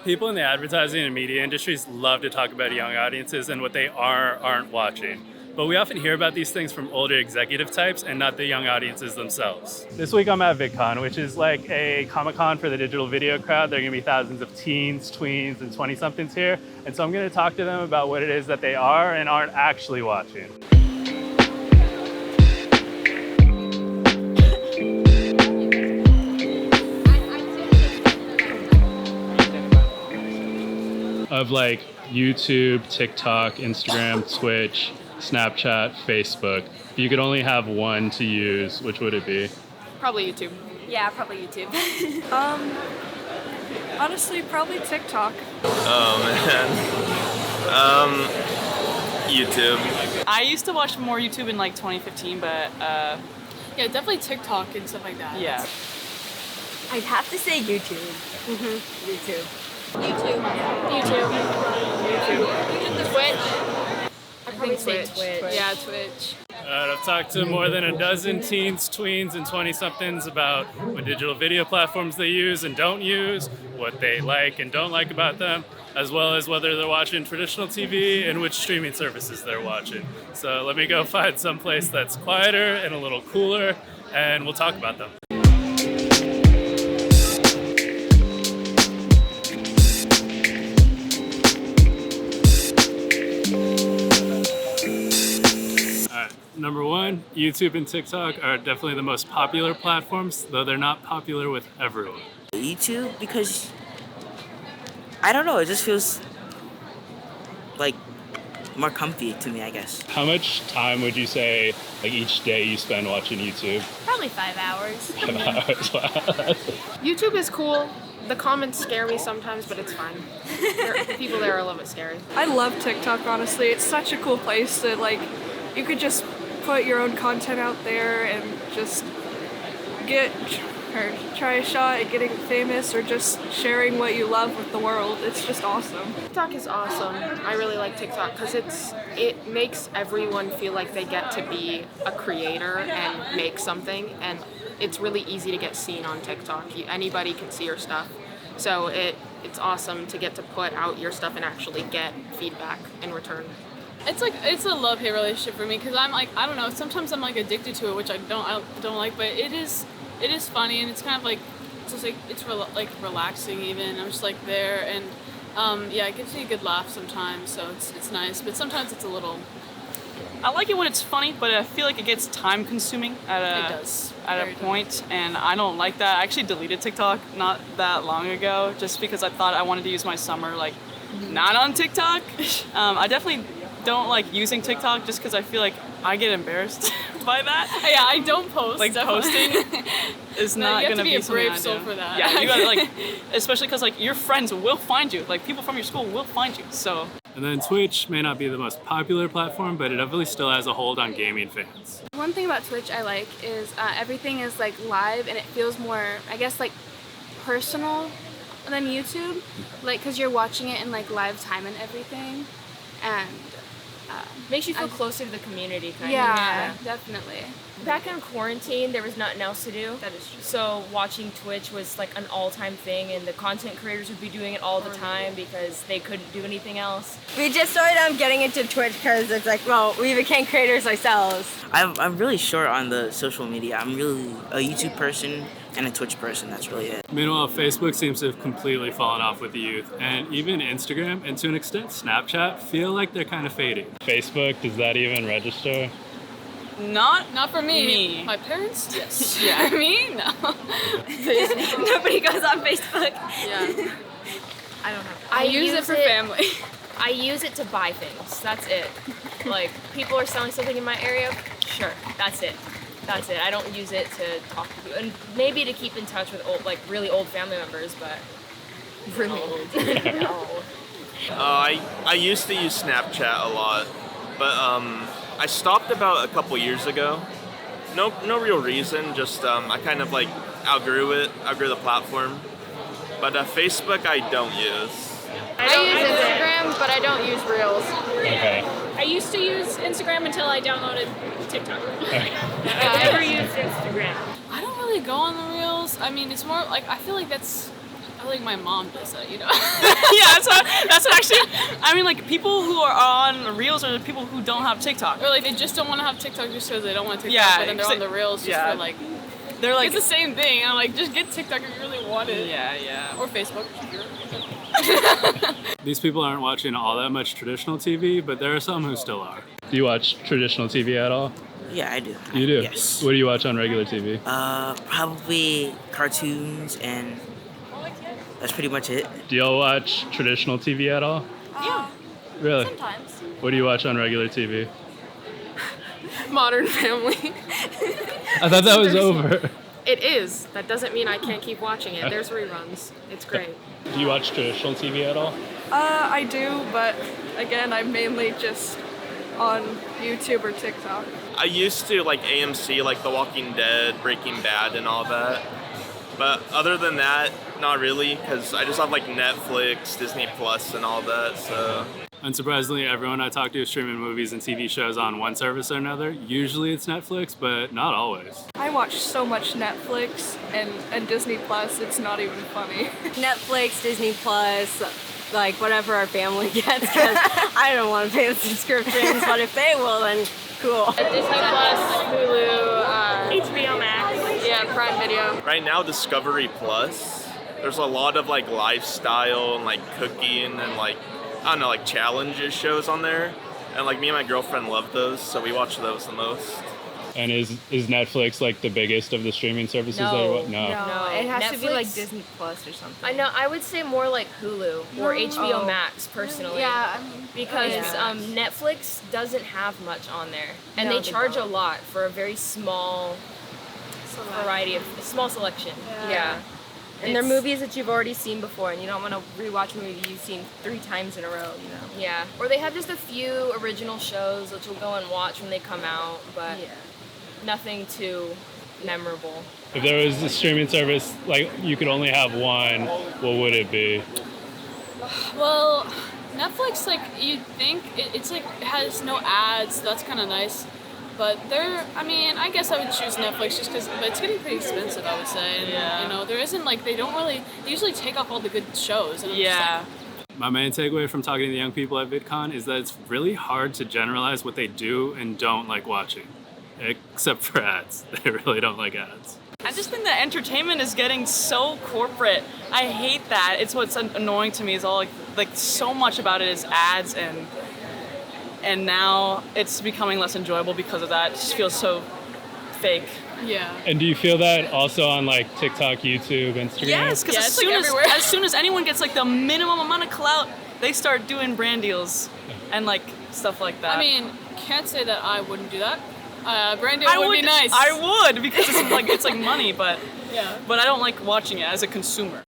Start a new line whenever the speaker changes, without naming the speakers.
People in the advertising and media industries love to talk about young audiences and what they aren't watching. But we often hear about these things from older executive types and not the young audiences themselves. This week I'm at VidCon, which is like a Comic-Con for the digital video crowd. There are gonna be thousands of teens, tweens, and 20-somethings here. And so I'm gonna talk to them about what it is that they are and aren't actually watching. Of like YouTube, TikTok, Instagram, Twitch, Snapchat, Facebook. If you could only have one to use, which would it be?
Probably YouTube.
Yeah, probably YouTube.
Honestly, probably TikTok.
Oh man. YouTube.
I used to watch more YouTube in like 2015, but
yeah, definitely TikTok and stuff like that.
yeah.
I'd have to say YouTube.
Mm-hmm.
YouTube.
YouTube.
Twitch.
I probably say
Twitch.
Yeah, Twitch.
I've talked to more than a dozen teens, tweens, and 20-somethings about what digital video platforms they use and don't use, what they like and don't like about them, as well as whether they're watching traditional TV and which streaming services they're watching. So let me go find someplace that's quieter and a little cooler, and we'll talk about them. Number one, YouTube and TikTok are definitely the most popular platforms, though they're not popular with everyone.
YouTube, because I don't know, it just feels like more comfy to me, I guess.
How much time would you say, like each day you spend watching YouTube?
Probably 5 hours.
5 hours, wow.
YouTube is cool. The comments scare me sometimes, but it's fine. The people there are a little bit scary.
I love TikTok, honestly. It's such a cool place that, like, you could just put your own content out there and just try a shot at getting famous or just sharing what you love with the world. It's just awesome.
TikTok is awesome. I really like TikTok because it makes everyone feel like they get to be a creator and make something, and it's really easy to get seen on TikTok. Anybody can see your stuff. So it's awesome to get to put out your stuff and actually get feedback in return. It's a love-hate relationship for me because I'm like, I don't know, sometimes I'm like addicted to it, which I don't like, but it is funny, and it's kind of like, it's just like, it's relaxing even. I'm just like there, and yeah, it gives me a good laugh sometimes, so it's nice, but sometimes it's a little.
I like it when it's funny, but I feel like it gets time consuming at a point, and I don't like that. I actually deleted TikTok not that long ago just because I thought I wanted to use my summer like not on TikTok. I definitely don't like using TikTok just because I feel like I get embarrassed by that.
Yeah, I don't post.
Like posting is not gonna be something
you have to be a brave
I
soul
do.
for that.
Yeah, you gotta like, especially because like your friends will find you. Like people from your school will find you. So.
And then Twitch may not be the most popular platform, but it definitely still has a hold on gaming fans.
One thing about Twitch I like is everything is like live, and it feels more, I guess, like personal than YouTube, like because you're watching it in like live time and everything, and
Makes you feel closer to the community, kind of.
yeah, definitely.
Back in quarantine, there was nothing else to do.
That is true.
So watching Twitch was like an all-time thing, and the content creators would be doing it all the time because they couldn't do anything else.
We just started getting into Twitch because it's like, well, we became creators ourselves.
I'm really short on the social media. I'm really a YouTube person and a Twitch person. That's really it.
Meanwhile, Facebook seems to have completely fallen off with the youth, and even Instagram, and to an extent Snapchat, feel like they're kind of fading. Facebook, does that even register?
Not for me. My parents? Yes. Yeah. Me? No.
Nobody goes on Facebook.
Yeah.
I don't know.
I use it for family.
I use it to buy things. That's it. Like, people are selling something in my area, sure, that's it. That's it. I don't use it to talk to people. And maybe to keep in touch with old, like really old family members, but really old. No.
I used to use Snapchat a lot, but I stopped about a couple years ago. No real reason, just I kind of like outgrew the platform. But Facebook I don't use.
I use Instagram, but I don't use Reels.
Okay.
I used to use Instagram until I downloaded TikTok.
I never used Instagram.
I don't really go on the Reels. I mean, it's more like, I feel like that's
I think my mom does that, you know. Yeah, that's actually. I mean, like people who are on Reels are the people who don't have TikTok,
Or like they just don't want to have TikTok just because they don't want TikTok,
Yeah,
but then they're on the Reels just
yeah.
for like.
they're like,
It's the same thing. I'm like, just get TikTok if you really want it.
yeah.
Or Facebook.
These people aren't watching all that much traditional TV, but there are some who still are. Do you watch traditional TV at all?
Yeah, I do.
You do?
Yes.
What do you watch on regular TV?
Probably cartoons, and that's pretty much it.
Do y'all watch traditional TV at all?
Yeah,
Really?
sometimes.
What do you watch on regular TV?
Modern Family.
I thought that was over.
It is. That doesn't mean I can't keep watching it. There's reruns. It's great.
Do you watch traditional TV at all?
I do, but again, I'm mainly just on YouTube or TikTok.
I used to like AMC, like The Walking Dead, Breaking Bad, and all that. But other than that, not really, because I just have like Netflix, Disney Plus, and all that. So.
Unsurprisingly, everyone I talk to is streaming movies and TV shows on one service or another. Usually it's Netflix, but not always.
I watch so much Netflix and Disney Plus, it's not even funny.
Netflix, Disney Plus, like whatever our family gets, because I don't want to pay the subscriptions, but if they will, then cool.
Disney Plus, Hulu, HBO Max, yeah, Prime Video.
Right now, Discovery Plus, there's a lot of like lifestyle and like cooking and like, I don't know, like challenges shows on there. And like me and my girlfriend love those, so we watch those the most.
And is Netflix like the biggest of the streaming services that you watch? No.
No, it has to be like
Netflix?
Disney Plus or something.
I know. I would say more like Hulu or HBO Max personally.
Yeah, I mean,
Because
yeah.
Netflix doesn't have much on there, and
No,
they
they
charge a
don't.
lot for a very small variety of small selection. Yeah.
And they're
It's-
movies that you've already seen before, and you don't want to rewatch a movie you've seen 3 times in a row, you know?
Yeah. Or they have just a few original shows which we'll go and watch when they come out, but nothing too memorable.
If there was a streaming service, like you could only have one, what would it be?
Well, Netflix, like you think it's like it has no ads. That's kind of nice. But I mean, I guess I would choose Netflix just because it's getting pretty expensive, I would say. And, you know, there isn't like, they usually take off all the good shows. And I'm just like,
My main takeaway from talking to the young people at VidCon is that it's really hard to generalize what they do and don't like watching, except for ads. They really don't like ads.
I just think that entertainment is getting so corporate. I hate that. It's what's annoying to me is all like so much about it is ads and now it's becoming less enjoyable because of that. It just feels so fake.
Yeah.
And do you feel that also on like TikTok, YouTube, Instagram?
Yes, because
Yeah, it's like everywhere.
as soon as anyone gets like the minimum amount of clout, they start doing brand deals and like stuff like that.
I mean, can't say that I wouldn't do that. Brand deal would be nice.
I would because it's like money, but
Yeah.
but I don't like watching it as a consumer.